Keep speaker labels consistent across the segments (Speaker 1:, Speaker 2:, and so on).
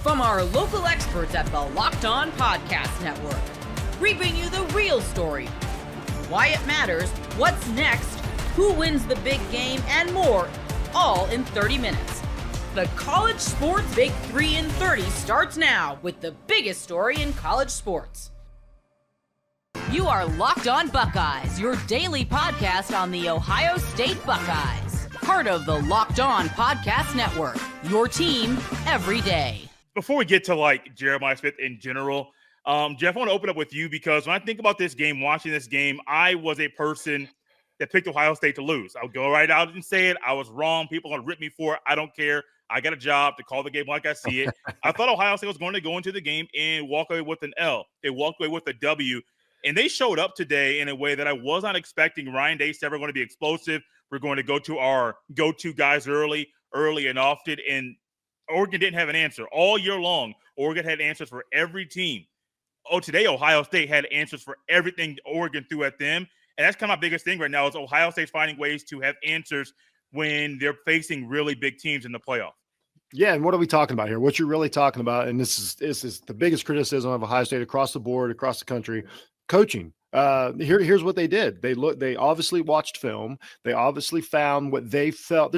Speaker 1: from our local experts at the Locked On Podcast Network. We bring you the real story, why it matters, what's next, who wins the big game, and more, all in 30 minutes. The College Sports Big 3 in 30 starts now with the biggest story in college sports. You are Locked On Buckeyes, your daily podcast on the Ohio State Buckeyes. Part of the Locked On Podcast Network, your team every day.
Speaker 2: Before we get to Jeremiah Smith in general, Jeff, I want to open up with you because when I think about this game, watching this game, I was a person that picked Ohio State to lose. I'll go right out and say it. I was wrong. People are going to rip me for it. I don't care. I got a job to call the game like I see it. I thought Ohio State was going to go into the game and walk away with an L. They walked away with a W, and they showed up today in a way that I was not expecting. Ryan Day said we're going to be explosive. We're going to go to our go-to guys early and often, and Oregon didn't have an answer. All year long, Oregon had answers for every team. Today Ohio State had answers for everything Oregon threw at them, and that's kind of my biggest thing right now is Ohio State's finding ways to have answers when they're facing really big teams in the playoff.
Speaker 3: Yeah, and what are we talking about here? What you're really talking about, and this is the biggest criticism of Ohio State across the board, across the country, coaching. Here's what they did. They obviously watched film. They obviously found what they felt.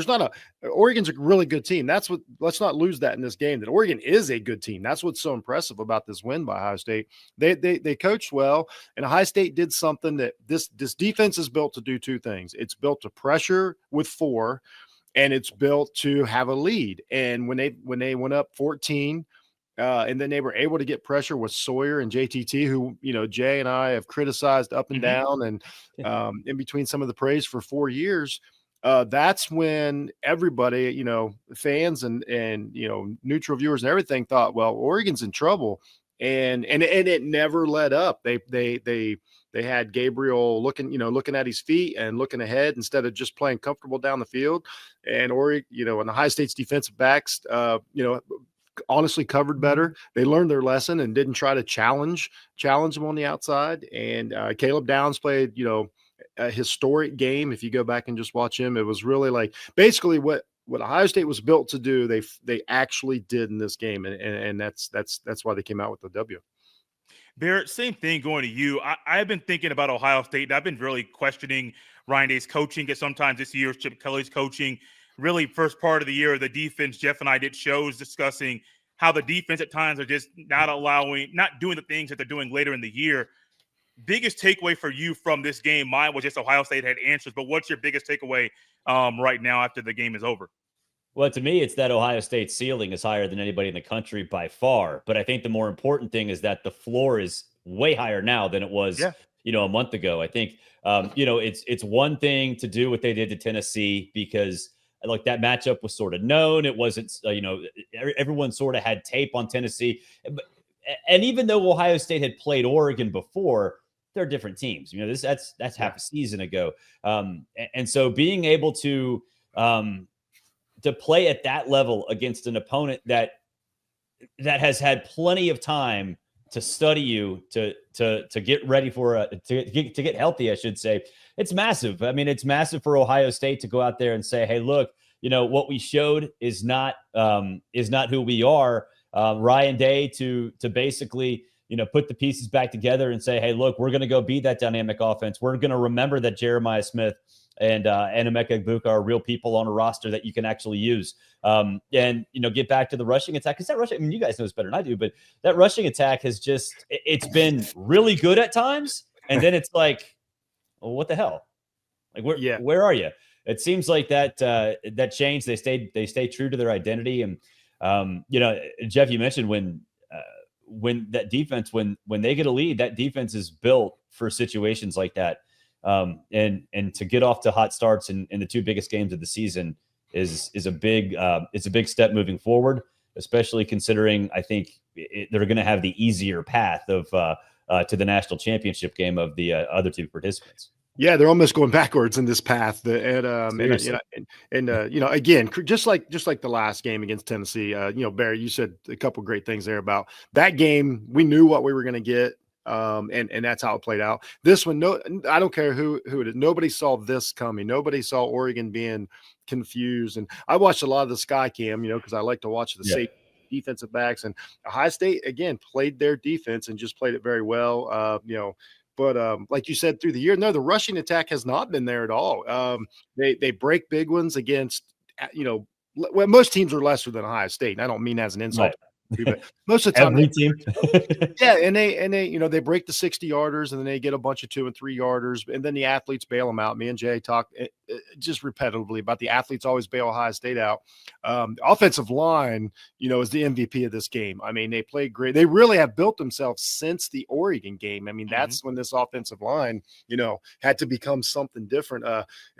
Speaker 3: Oregon's a really good team. Let's not lose that in this game, that Oregon is a good team. That's what's so impressive about this win by Ohio State. They coached well, and Ohio State did something that this defense is built to do two things. It's built to pressure with 4, and it's built to have a lead. And when they went up 14, and then they were able to get pressure with Sawyer and JTT, who, Jay and I have criticized up and down and in between some of the praise for 4 years. That's when everybody, fans and neutral viewers and everything thought, well, Oregon's in trouble. And it never let up. They had Gabriel looking at his feet and looking ahead instead of just playing comfortable down the field. And Oregon, and the Ohio State's defensive backs, honestly covered better. They learned their lesson and didn't try to challenge them on the outside. And Caleb Downs played, a historic game. If you go back and just watch him, it was really basically what Ohio State was built to do. They actually did in this game. And that's why they came out with the W.
Speaker 2: Barrett, same thing going to you. I've been thinking about Ohio State, and I've been really questioning Ryan Day's coaching, because sometimes this year Chip Kelly's coaching. Really, first part of the year, the defense, Jeff and I did shows discussing how the defense at times are just not doing the things that they're doing later in the year. Biggest takeaway for you from this game? Mine was just Ohio State had answers, but what's your biggest takeaway right now after the game is over?
Speaker 4: Well, to me, it's that Ohio State's ceiling is higher than anybody in the country by far. But I think the more important thing is that the floor is way higher now than it was, a month ago. I think, it's one thing to do what they did to Tennessee because that matchup was sort of known. It wasn't, everyone sort of had tape on Tennessee. And even though Ohio State had played Oregon before, they're different teams. That's half a season ago. And so being able to play at that level against an opponent that has had plenty of time to study you, to get ready for to get healthy, I should say. It's massive. I mean, it's massive for Ohio State to go out there and say, hey, look, what we showed is not who we are. Ryan Day to basically, put the pieces back together and say, hey, look, we're going to go beat that dynamic offense. We're going to remember that Jeremiah Smith and Emeka Egbuka are real people on a roster that you can actually use. And, get back to the rushing attack. Because that rushing, you guys know this better than I do, but that rushing attack it's been really good at times. And then it's like, well, what the hell? Where are you? It seems like that changed. They stayed true to their identity. And, Jeff, you mentioned when that defense, when they get a lead, that defense is built for situations like that. And to get off to hot starts in the two biggest games of the season is a big step moving forward, especially considering I think they're going to have the easier path to the national championship game of the other two participants.
Speaker 3: Yeah, they're almost going backwards in this path. Again, just like the last game against Tennessee, Barry, you said a couple great things there about that game. We knew what we were going to get. And that's how it played out. This one, I don't care who it is. Nobody saw this coming. Nobody saw Oregon being confused. And I watched a lot of the Sky Cam, because I like to watch the safety defensive backs. And Ohio State, again, played their defense and just played it very well, But like you said, through the year, no, the rushing attack has not been there at all. They break big ones against, well, most teams are lesser than Ohio State. And I don't mean as an insult.
Speaker 4: Right.
Speaker 3: But most of the time,
Speaker 4: Every team.
Speaker 3: yeah, and they break the 60-yarders, and then they get a bunch of 2 and 3 yarders, and then the athletes bail them out. Me and Jay talk just repetitively about the athletes always bail Ohio State out. Offensive line, is the MVP of this game. I mean, they played great. They really have built themselves since the Oregon game. I mean, that's when this offensive line, had to become something different.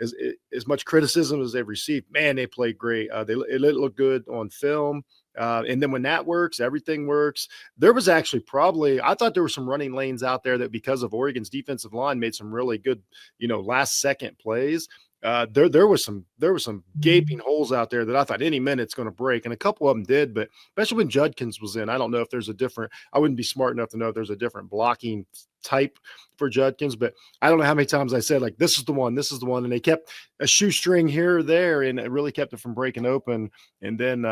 Speaker 3: As much criticism as they've received, man, they played great. It looked good on film. And then when that works, everything works. There was actually I thought there were some running lanes out there that because of Oregon's defensive line made some really good, last second plays. There was some gaping holes out there that I thought any minute's going to break, and a couple of them did, but especially when Judkins was in, I don't know if there's I wouldn't be smart enough to know if there's a different blocking type for Judkins, but I don't know how many times I said, like, this is the one, and they kept a shoestring here or there, and it really kept it from breaking open. And then,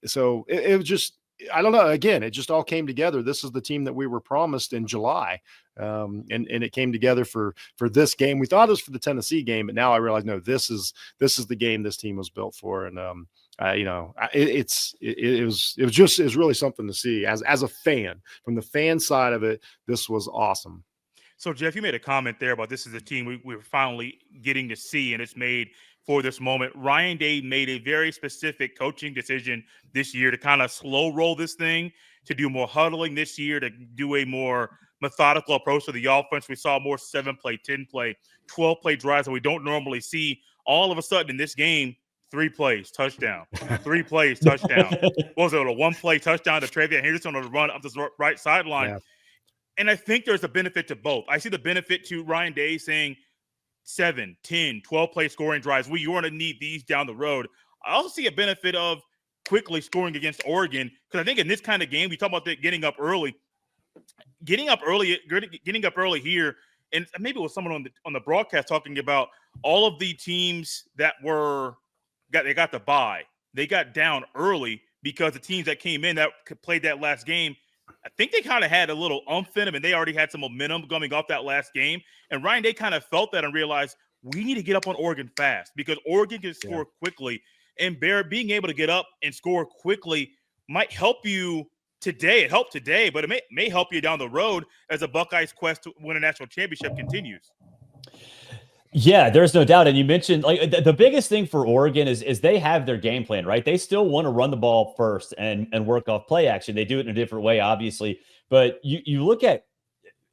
Speaker 3: so it was just, I don't know. Again, it just all came together. This is the team that we were promised in July. And it came together for this game. We thought it was for the Tennessee game, but now I realize, no, this is the game this team was built for. And, it was really something to see as a fan. From the fan side of it, this was awesome.
Speaker 2: So, Jeff, you made a comment there about this is a team we're finally getting to see, and it's made for this moment. Ryan Day made a very specific coaching decision this year to kind of slow roll this thing, to do more huddling this year, to do a more methodical approach to the offense. We saw more 7-play, 10-play, 12-play drives that we don't normally see. All of a sudden in this game, 3 plays, touchdown. 3 plays, touchdown. What was it, a 1-play touchdown to Travion Henderson on the run up the right sideline? Yeah. And I think there's a benefit to both. I see the benefit to Ryan Day saying 7, 10, 12-play scoring drives. You're going to need these down the road. I also see a benefit of quickly scoring against Oregon, because I think in this kind of game, we talk about getting up early here, and maybe it was someone on the broadcast talking about all of the teams that they got the bye. They got down early because the teams that came in that played that last game, I think they kind of had a little umph in them, and they already had some momentum coming off that last game. And Ryan Day kind of felt that and realized we need to get up on Oregon fast, because Oregon can score quickly. And being able to get up and score quickly might help you today. It helped today, but it may help you down the road as the Buckeyes' quest to win a national championship continues.
Speaker 4: Yeah, there's no doubt. And you mentioned, like, the biggest thing for Oregon is they have their game plan, right? They still want to run the ball first and work off play action. They do it in a different way, obviously. But you look at,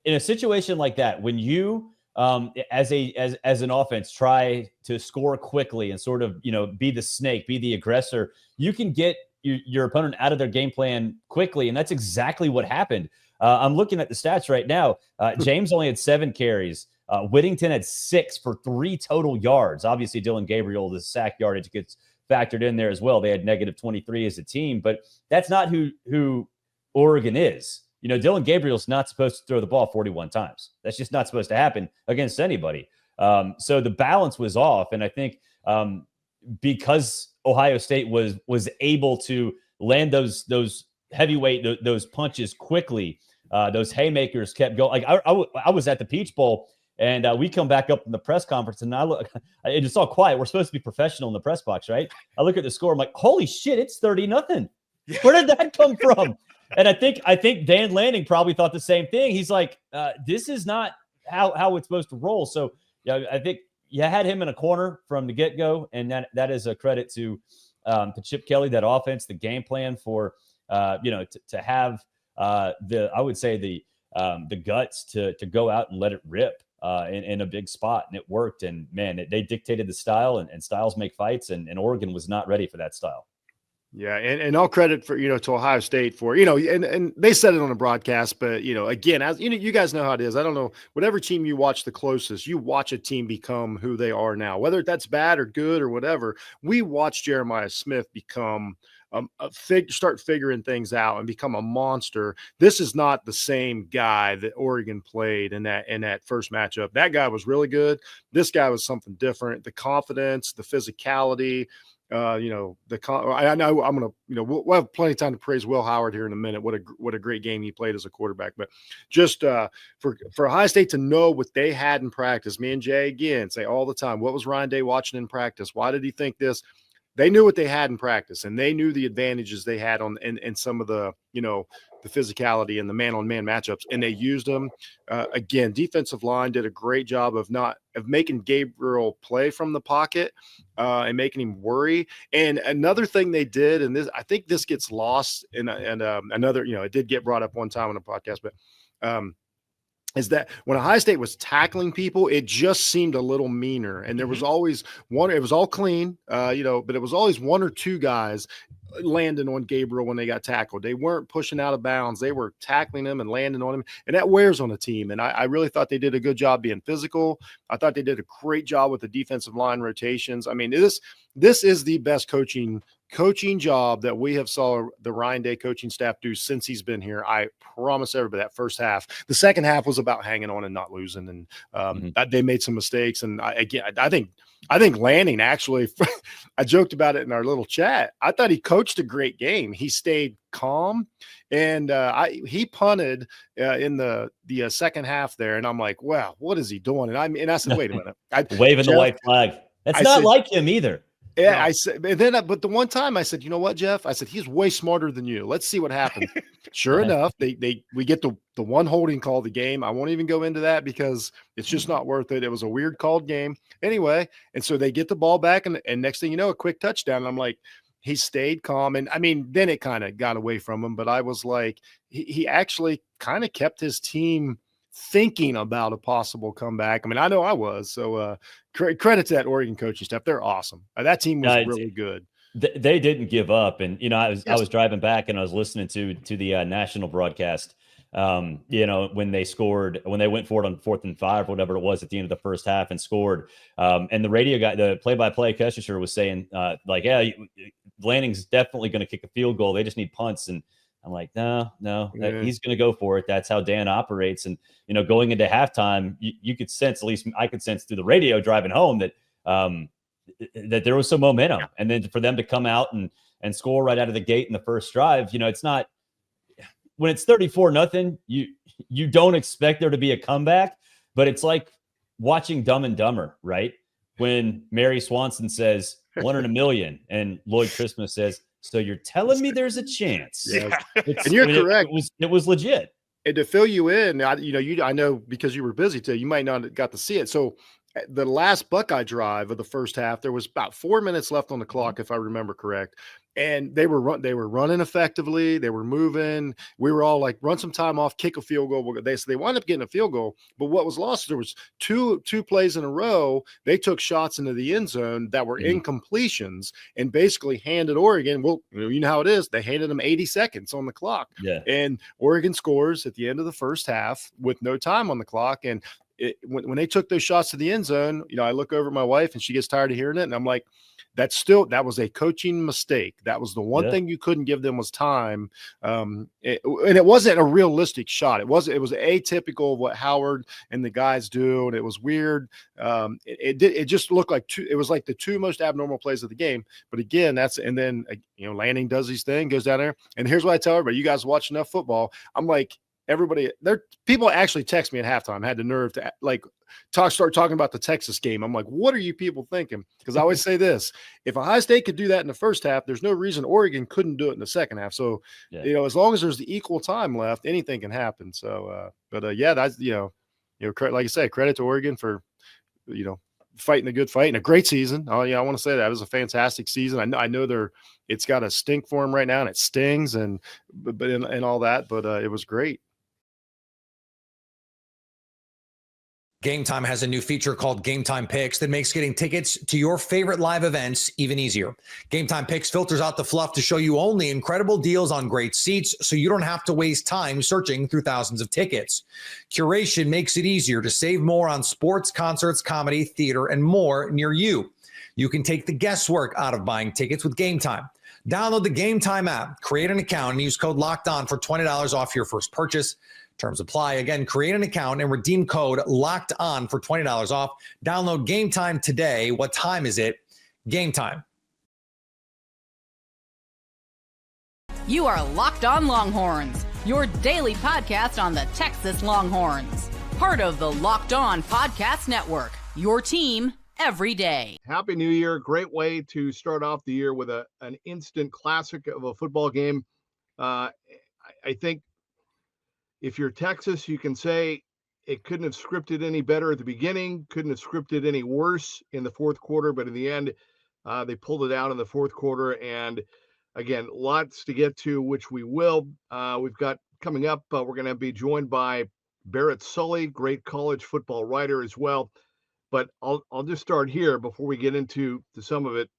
Speaker 4: in a situation like that, when you as an offense try to score quickly and sort of, be the snake, be the aggressor, you can get your opponent out of their game plan quickly. And that's exactly what happened. I'm looking at the stats right now. James only had 7 carries. Whittington had 6 for 3 total yards. Obviously, Dylan Gabriel, the sack yardage gets factored in there as well. They had negative 23 as a team, but that's not who Oregon is. Dylan Gabriel's not supposed to throw the ball 41 times. That's just not supposed to happen against anybody. So the balance was off. And I think because Ohio State was able to land those heavyweight, those punches quickly, those haymakers kept going. Like I was at the Peach Bowl, and we come back up in the press conference, and I look, it's all quiet. We're supposed to be professional in the press box, right? I look at the score. I'm like, holy shit, it's 30-0. Where did that come from? And I think Dan Lanning probably thought the same thing. He's like, this is not how it's supposed to roll. So yeah, I think you had him in a corner from the get-go, and that is a credit to Chip Kelly, that offense, the game plan for to have I would say the guts to go out and let it rip in a big spot, and it worked. And man, they dictated the style, and styles make fights, and Oregon was not ready for that style.
Speaker 3: Yeah, and all credit for to Ohio State for and they said it on the broadcast, but again, as you guys know how it is. I don't know, whatever team you watch the closest, you watch a team become who they are now, whether that's bad or good or whatever. We watched Jeremiah Smith become start figuring things out and become a monster. This is not the same guy that Oregon played in that first matchup. That guy was really good. This guy was something different. The confidence, the physicality. I know I'm going to, we'll have plenty of time to praise Will Howard here in a minute. What a great game he played as a quarterback. But just for Ohio State to know what they had in practice, me and Jay again say all the time, what was Ryan Day watching in practice? Why did he think this? They knew what they had in practice, and they knew the advantages they had in some of the, the physicality and the man-on-man matchups, and they used them. Again, defensive line did a great job of making Gabriel play from the pocket and making him worry. And another thing they did, and I think this gets lost in another, it did get brought up one time on the podcast, but is that when Ohio State was tackling people, it just seemed a little meaner. And there was always one, it was all clean, but it was always one or two guys landing on Gabriel when they got tackled. They weren't pushing out of bounds. They were tackling him and landing on him. And that wears on a team. And I really thought they did a good job being physical. I thought they did a great job with the defensive line rotations. I mean, this is the best coaching job that we have saw the Ryan Day coaching staff do since he's been here. I promise everybody that first half. The second half was about hanging on and not losing. And they made some mistakes. And I think Lanning actually, I joked about it in our little chat. I thought he coached a great game. He stayed calm, and he punted in the second half there. And I'm like, wow, what is he doing? And I said, wait a minute.
Speaker 4: Waving the white flag. That's not like him either.
Speaker 3: Yeah, no. I said, but the one time I said, you know what, Jeff? I said, he's way smarter than you. Let's see what happens. Sure enough, we get the one holding call of the game. I won't even go into that because it's just not worth it. It was a weird called game anyway. And so they get the ball back, and next thing you know, a quick touchdown. And I'm like, he stayed calm. And I mean, then it kind of got away from him. But I was like, he actually kind of kept his team thinking about a possible comeback. I mean, I know I was. So credit to that Oregon coaching staff. They're awesome. That team was really good.
Speaker 4: They didn't give up. And, I was driving back and I was listening to the national broadcast, when they went for it on 4th and 5, whatever it was at the end of the first half and scored. And the radio guy, the play-by-play Kesher was saying Lanning's definitely going to kick a field goal. They just need punts. And I'm like, no, he's going to go for it. That's how Dan operates. And, going into halftime, you could sense, at least I could sense through the radio driving home that there was some momentum. Yeah. And then for them to come out and score right out of the gate in the first drive, it's not, when it's 34-0, you don't expect there to be a comeback, but it's like watching Dumb and Dumber, right? When Mary Swanson says 1 in a million and Lloyd Christmas says, so you're telling me there's a chance?
Speaker 3: Yeah. And you're correct.
Speaker 4: It was legit.
Speaker 3: And to fill you in, I know because you were busy today, you might not have got to see it. So the last Buckeye drive of the first half, there was about 4 minutes left on the clock, if I remember correct. And they were running effectively. They were moving. We were all like, run some time off, kick a field goal. So they wound up getting a field goal. But what was lost, there was two plays in a row. They took shots into the end zone that were incompletions and basically handed Oregon. Well, you know how it is. They handed them 80 seconds on the clock. Yeah. And Oregon scores at the end of the first half with no time on the clock. And when they took those shots to the end zone, I look over at my wife and she gets tired of hearing it. And I'm like, that was a coaching mistake. That was the one thing you couldn't give them was time. And it wasn't a realistic shot. It was atypical of what Howard and the guys do. And it was weird. It just looked like it was like the two most abnormal plays of the game. But again, and then Lanning does his thing, goes down there. And here's what I tell everybody, you guys watch enough football. I'm like, people actually text me at halftime, had the nerve to start talking about the Texas game. I'm like, what are you people thinking? Because I always say this, if Ohio State could do that in the first half, there's no reason Oregon couldn't do it in the second half. So, as long as there's the equal time left, anything can happen. So, that's, like I said, credit to Oregon for, fighting a good fight and a great season. Oh yeah. I want to say that it was a fantastic season. I know it's got a stink for them right now and it stings and all that, but it was great.
Speaker 5: Gametime has a new feature called Gametime Picks that makes getting tickets to your favorite live events even easier. Gametime Picks filters out the fluff to show you only incredible deals on great seats, so you don't have to waste time searching through thousands of tickets. Curation makes it easier to save more on sports, concerts, comedy, theater, and more near you. You can take the guesswork out of buying tickets with Gametime. Download the Gametime app, create an account, and use code LOCKEDON for $20 off your first purchase. Terms apply. Again, create an account and redeem code LOCKEDON for $20 off. Download Gametime today. What time is it? Gametime.
Speaker 1: You are Locked On Longhorns, your daily podcast on the Texas Longhorns. Part of the Locked On Podcast Network, your team every day.
Speaker 3: Happy New Year. Great way to start off the year with an instant classic of a football game. I think if you're Texas, you can say it couldn't have scripted any better at the beginning, couldn't have scripted any worse in the fourth quarter, but in the end, they pulled it out in the fourth quarter. And again, lots to get to, which we will. We've got coming up, we're going to be joined by Barrett Sully, great college football writer as well. But I'll just start here before we get into some of it.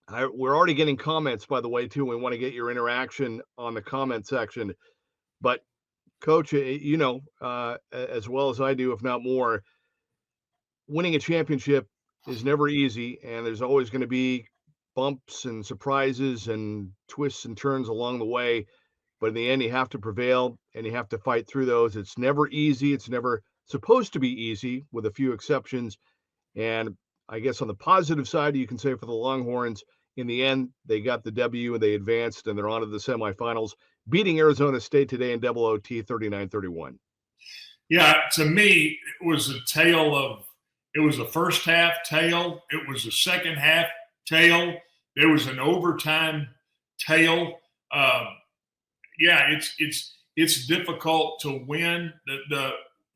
Speaker 3: We're already getting comments, by the way, too. We want to get your interaction on the comment section. But Coach, you know, as well as I do, if not more, winning a championship is never easy, and there's always going to be bumps and surprises and twists and turns along the way. But in the end, you have to prevail, and you have to fight through those. It's never easy. It's never supposed to be easy, with a few exceptions. And I guess on the positive side, you can say for the Longhorns, in the end, they got the W and they advanced, and they're on to the semifinals, beating Arizona State today in double OT 39-31.
Speaker 6: Yeah, to me, it was a tale of – it was a first half tale. It was a second half tale. There was an overtime tale. It's difficult to win.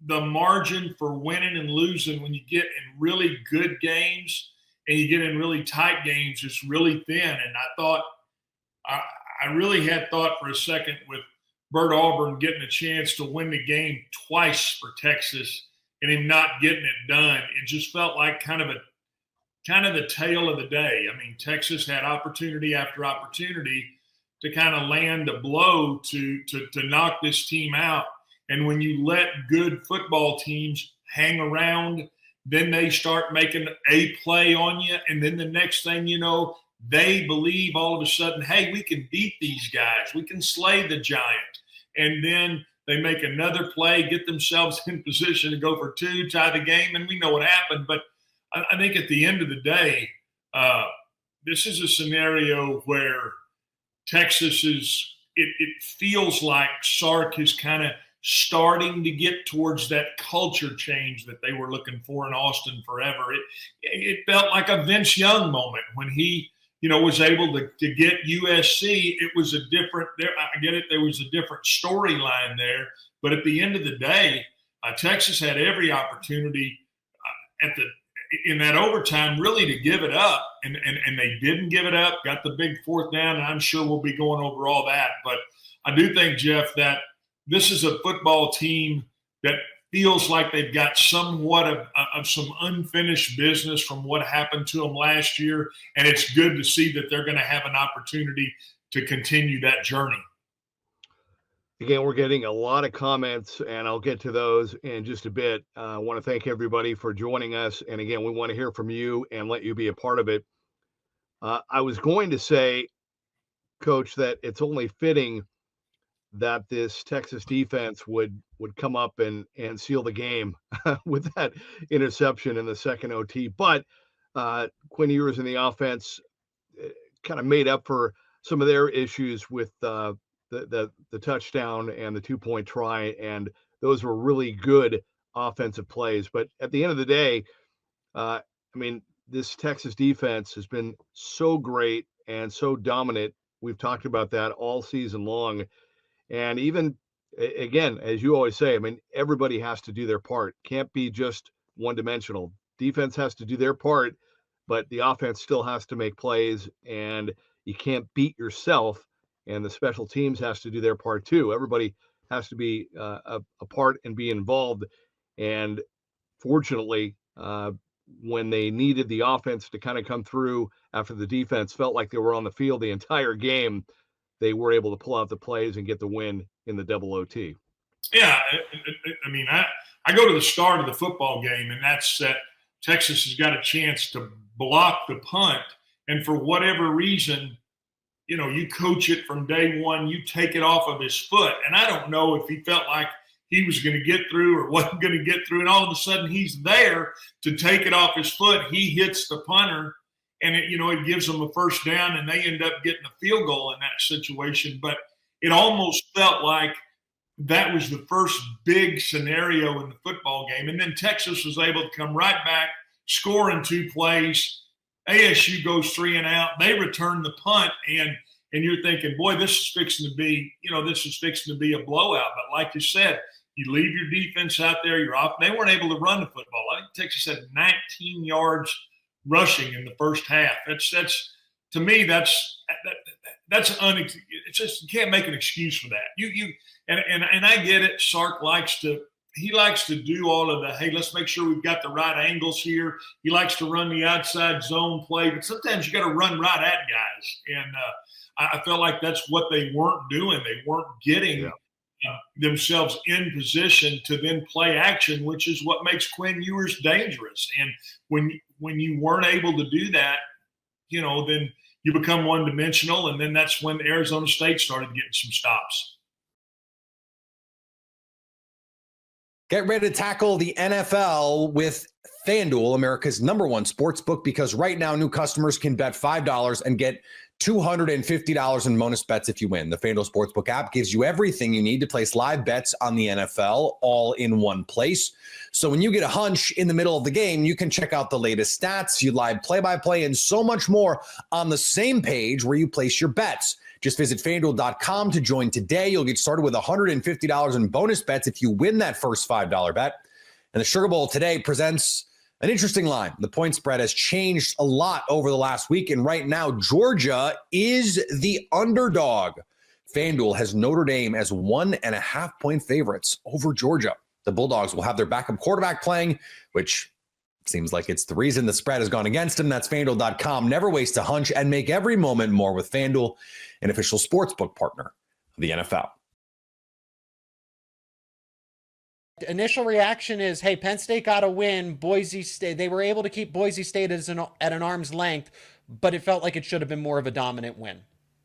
Speaker 6: The margin for winning and losing when you get in really good games and you get in really tight games is really thin. And I thought I really had thought for a second with Bert Auburn getting a chance to win the game twice for Texas and him not getting it done. It just felt like kind of the tale of the day. I mean, Texas had opportunity after opportunity to kind of land a blow to knock this team out. And when you let good football teams hang around, then they start making a play on you. And then the next thing you know, they believe all of a sudden, hey, we can beat these guys. We can slay the giant. And then they make another play, get themselves in position to go for two, tie the game, and we know what happened. But I think at the end of the day, this is a scenario where Texas is – it feels like Sark is kind of starting to get towards that culture change that they were looking for in Austin forever. It felt like a Vince Young moment when he – was able to get USC. It was a different – I get it, there was a different storyline there. But at the end of the day, Texas had every opportunity in that overtime really to give it up. And they didn't give it up, got the big fourth down, and I'm sure we'll be going over all that. But I do think, Jeff, that this is a football team that feels like they've got somewhat of some unfinished business from what happened to them last year, and it's good to see that they're going to have an opportunity to continue that journey.
Speaker 3: Again, we're getting a lot of comments, and I'll get to those in just a bit. I want to thank everybody for joining us, and again, we want to hear from you and let you be a part of it. I was going to say, Coach, that it's only fitting that this Texas defense would come up and seal the game with that interception in the second OT. But Quinn Ewers in the offense kind of made up for some of their issues with the touchdown and the 2-point try, and those were really good offensive plays. But at the end of the day, this Texas defense has been so great and so dominant. We've talked about that all season long. And even, again, as you always say, everybody has to do their part. Can't be just one-dimensional. Defense has to do their part, but the offense still has to make plays, and you can't beat yourself, and the special teams has to do their part too. Everybody has to be a part and be involved. And fortunately, when they needed the offense to kind of come through after the defense felt like they were on the field the entire game, they were able to pull out the plays and get the win in the double OT.
Speaker 6: Yeah, I go to the start of the football game, and that's that Texas has got a chance to block the punt. And for whatever reason, you coach it from day one, you take it off of his foot. And I don't know if he felt like he was going to get through or wasn't going to get through. And all of a sudden he's there to take it off his foot. He hits the punter, and it gives them a first down, and they end up getting a field goal in that situation. But it almost felt like that was the first big scenario in the football game. And then Texas was able to come right back, score in 2 plays. ASU goes 3 and out. They return the punt, and you're thinking, boy, this is fixing to be a blowout. But like you said, you leave your defense out there. You're off. They weren't able to run the football. I think Texas had 19 yards rushing in the first half. That's to me, it's just, you can't make an excuse for that. And I get it. Sark likes to do all of the, hey, let's make sure we've got the right angles here. He likes to run the outside zone play, but sometimes you got to run right at guys. And I felt like that's what they weren't doing. They weren't getting themselves in position to then play action, which is what makes Quinn Ewers dangerous. And when you weren't able to do that, then you become one-dimensional, and then that's when Arizona State started getting some stops.
Speaker 5: Get ready to tackle the NFL with FanDuel, America's #1 sportsbook, because right now new customers can bet $5 and get $250 in bonus bets if you win. The FanDuel Sportsbook app gives you everything you need to place live bets on the NFL all in one place. So when you get a hunch in the middle of the game, you can check out the latest stats, you live play-by-play, and so much more on the same page where you place your bets. Just visit FanDuel.com to join today. You'll get started with $150 in bonus bets if you win that first $5 bet. And the Sugar Bowl today presents an interesting line. The point spread has changed a lot over the last week, and right now, Georgia is the underdog. FanDuel has Notre Dame as 1.5-point favorites over Georgia. The Bulldogs will have their backup quarterback playing, which seems like it's the reason the spread has gone against them. That's FanDuel.com. Never waste a hunch and make every moment more with FanDuel, an official sportsbook partner of the NFL.
Speaker 7: Initial reaction is, hey, Penn State got a win. Boise State, they were able to keep Boise State at an arm's length, but it felt like it should have been more of a dominant win.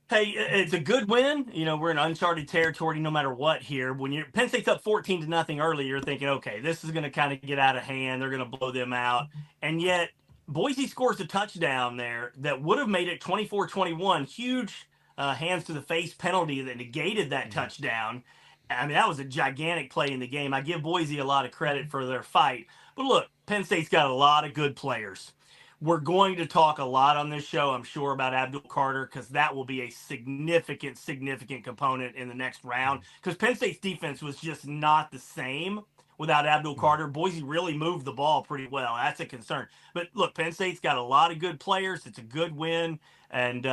Speaker 8: Hey, it's a good win. We're in uncharted territory no matter what here. When Penn State's up 14-0 early, you're thinking, okay, this is going to kind of get out of hand. They're going to blow them out. And yet Boise scores a touchdown there that would have made it 24-21. Huge hands to the face penalty that negated that touchdown. I mean, that was a gigantic play in the game. I give Boise a lot of credit for their fight. But look, Penn State's got a lot of good players. We're going to talk a lot on this show, I'm sure, about Abdul Carter, because that will be a significant component in the next round. Because Penn State's defense was just not the same without Abdul Carter. Boise really moved the ball pretty well. That's a concern. But look, Penn State's got a lot of good players. It's a good win. And,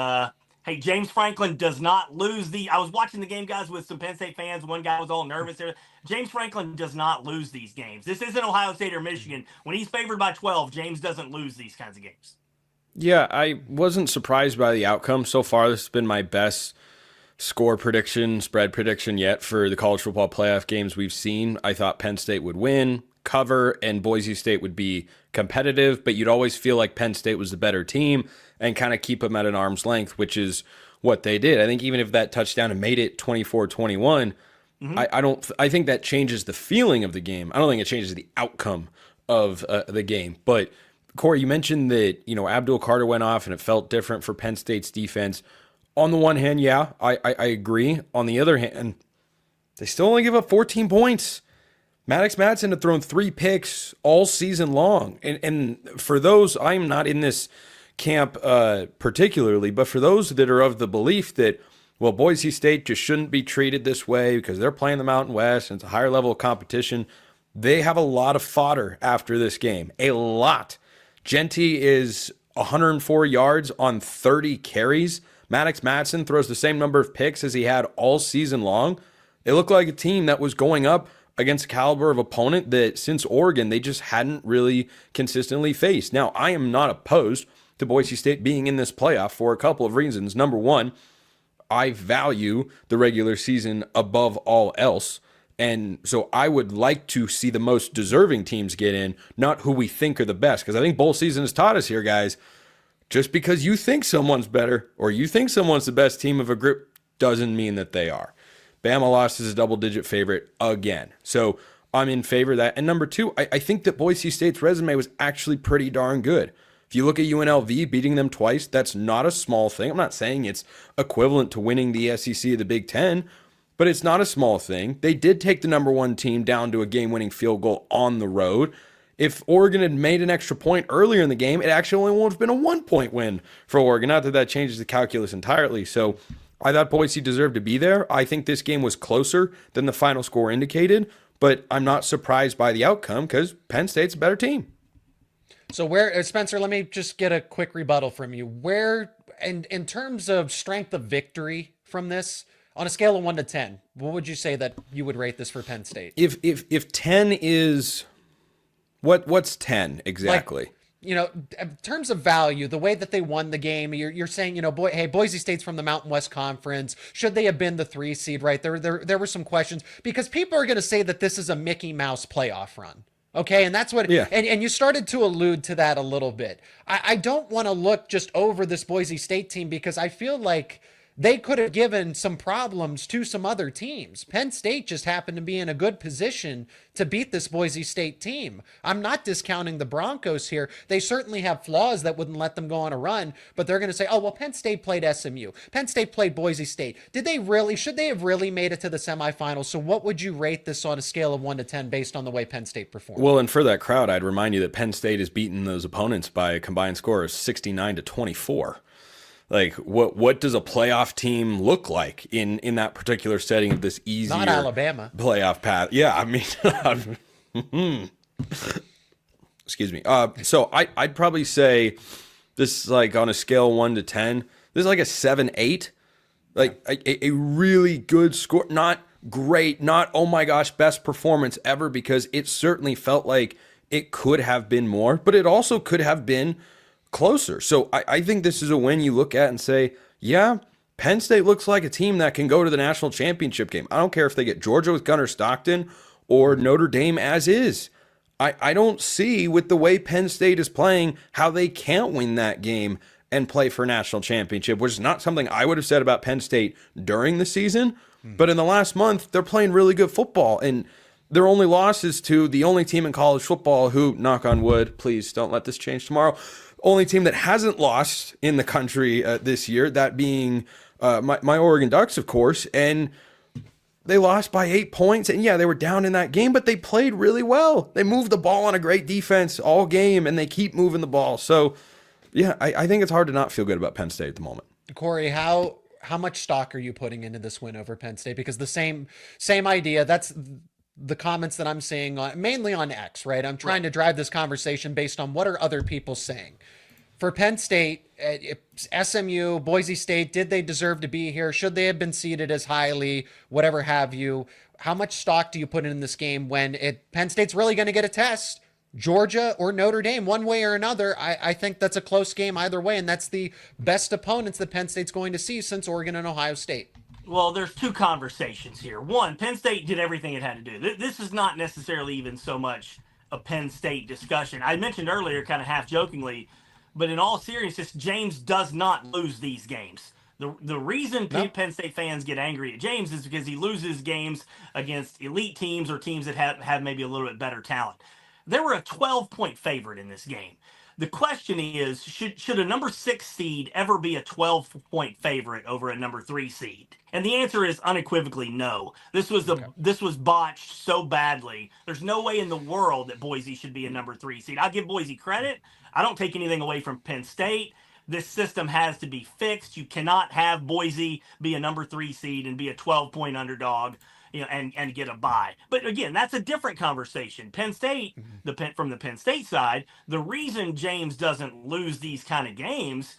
Speaker 8: hey, James Franklin does not lose I was watching the game, guys, with some Penn State fans. One guy was all nervous there. James Franklin does not lose these games. This isn't Ohio State or Michigan. When he's favored by 12, James doesn't lose these kinds of games.
Speaker 9: Yeah, I wasn't surprised by the outcome. So far, this has been my best score prediction, spread prediction yet for the college football playoff games we've seen. I thought Penn State would win, cover, and Boise State would be competitive, but you'd always feel like Penn State was the better team and kind of keep them at an arm's length, which is what they did. I think even if that touchdown had made it 24-21, I think that changes the feeling of the game. I don't think it changes the outcome of the game. But Corey, you mentioned that Abdul Carter went off and it felt different for Penn State's defense. On the one hand, yeah, I agree. On the other hand, they still only give up 14 points. Maddox Madsen had thrown 3 picks all season long. And for those, I'm not in this camp particularly, but for those that are of the belief that, well, Boise State just shouldn't be treated this way because they're playing the Mountain West and it's a higher level of competition, they have a lot of fodder after this game. A lot. Genty is 104 yards on 30 carries. Maddox Madsen throws the same number of picks as he had all season long. They look like a team that was going up against a caliber of opponent that since Oregon, they just hadn't really consistently faced. Now, I am not opposed to Boise State being in this playoff for a couple of reasons. Number one, I value the regular season above all else. And so I would like to see the most deserving teams get in, not who we think are the best. Because I think bowl season has taught us here, guys, just because you think someone's better or you think someone's the best team of a group doesn't mean that they are. Bama lost as a double-digit favorite again. So I'm in favor of that. And number two, I think that Boise State's resume was actually pretty darn good. If you look at UNLV beating them twice, that's not a small thing. I'm not saying it's equivalent to winning the SEC of the Big Ten, but it's not a small thing. They did take the number one team down to a game-winning field goal on the road. If Oregon had made an extra point earlier in the game, it actually only would have been a 1-point win for Oregon. Not that that changes the calculus entirely. So I thought Boise deserved to be there. I think this game was closer than the final score indicated, but I'm not surprised by the outcome because Penn State's a better team.
Speaker 7: So where, Spencer, let me just get a quick rebuttal from you. Where, and in terms of strength of victory from this, on a scale of 1 to 10, what would you say that you would rate this for Penn State?
Speaker 9: If 10 is what's 10 exactly?
Speaker 7: Like, you know, in terms of value, the way that they won the game, you're saying, you know, hey, Boise State's from the Mountain West Conference. Should they have been the 3 seed, right? There were some questions because people are going to say that this is a Mickey Mouse playoff run. Okay. And that's what, and you started to allude to that a little bit. I don't want to look just over this Boise State team because I feel like they could have given some problems to some other teams. Penn State just happened to be in a good position to beat this Boise State team. I'm not discounting the Broncos here. They certainly have flaws that wouldn't let them go on a run, but they're going to say, oh, well, Penn State played SMU. Penn State played Boise State. Should they have really made it to the semifinals? So what would you rate this on a scale of 1 to 10 based on the way Penn State performed?
Speaker 9: Well, and for that crowd, I'd remind you that Penn State has beaten those opponents by a combined score of 69-24. Like, what does a playoff team look like in that particular setting of this easier
Speaker 7: not Alabama
Speaker 9: playoff path? Yeah, I mean, excuse me. So I'd probably say this is like on a scale of 1 to 10. This is like a 7-8, like a really good score. Not great, not oh my gosh, best performance ever, because it certainly felt like it could have been more, but it also could have been closer. So I think this is a win you look at and say, yeah, Penn State looks like a team that can go to the national championship game. I don't care if they get Georgia with Gunnar Stockton or Notre Dame as is. I don't see, with the way Penn State is playing, how they can't win that game and play for a national championship, which is not something I would have said about Penn State during the season. But in the last month, they're playing really good football. And their only loss is to the only team in college football who, knock on wood, please don't let this change tomorrow, only team that hasn't lost in the country this year, that being my Oregon Ducks, of course. And they lost by 8 points. And yeah, they were down in that game, but they played really well. They moved the ball on a great defense all game, and they keep moving the ball. So, yeah, I think it's hard to not feel good about Penn State at the moment.
Speaker 7: Corey, how much stock are you putting into this win over Penn State? Because the same idea, that's the comments that I'm seeing mainly on X, right? I'm trying to drive this conversation based on what are other people saying. For Penn State, SMU, Boise State, did they deserve to be here? Should they have been seeded as highly? Whatever have you. How much stock do you put in this game when Penn State's really going to get a test? Georgia or Notre Dame, one way or another. I think that's a close game either way, and that's the best opponents that Penn State's going to see since Oregon and Ohio State.
Speaker 8: Well, there's two conversations here. One, Penn State did everything it had to do. This is not necessarily even so much a Penn State discussion. I mentioned earlier, kind of half jokingly, but in all seriousness, James does not lose these games. The reason Penn State fans get angry at James is because he loses games against elite teams or teams that have maybe a little bit better talent. They were a 12-point favorite in this game. The question is, should a number 6 seed ever be a 12-point favorite over a number 3 seed? And the answer is unequivocally no. This was botched so badly. There's no way in the world that Boise should be a number 3 seed. I'll give Boise credit. I don't take anything away from Penn State. This system has to be fixed. You cannot have Boise be a number 3 seed and be a 12-point underdog, and get a bye. But again, that's a different conversation. Penn State, from the Penn State side, the reason James doesn't lose these kind of games,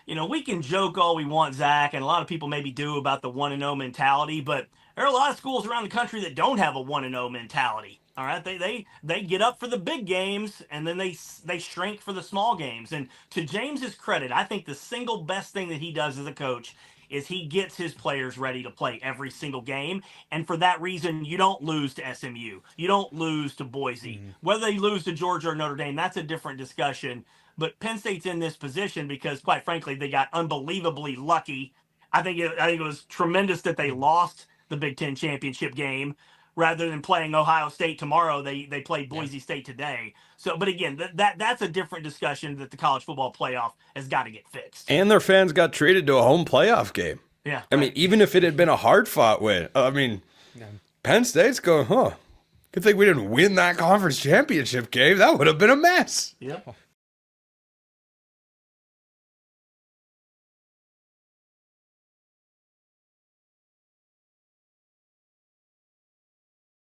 Speaker 8: we can joke all we want, Zach, and a lot of people maybe do about the 1-0 mentality, but there are a lot of schools around the country that don't have a 1-0 mentality. All right, they get up for the big games and then they shrink for the small games. And to James's credit, I think the single best thing that he does as a coach is he gets his players ready to play every single game. And for that reason, you don't lose to SMU. You don't lose to Boise. Whether they lose to Georgia or Notre Dame, that's a different discussion. But Penn State's in this position because, quite frankly, they got unbelievably lucky. I think it was tremendous that they lost the Big Ten championship game. rather than playing Ohio State tomorrow. They played Boise State today. So, but again, that's a different discussion that the college football playoff has got to get fixed.
Speaker 9: And their fans got treated to a home playoff game.
Speaker 8: Yeah.
Speaker 9: I mean, even if it had been a hard-fought win, Penn State's going, good thing we didn't win that conference championship game. That would have been a mess.
Speaker 8: Yep.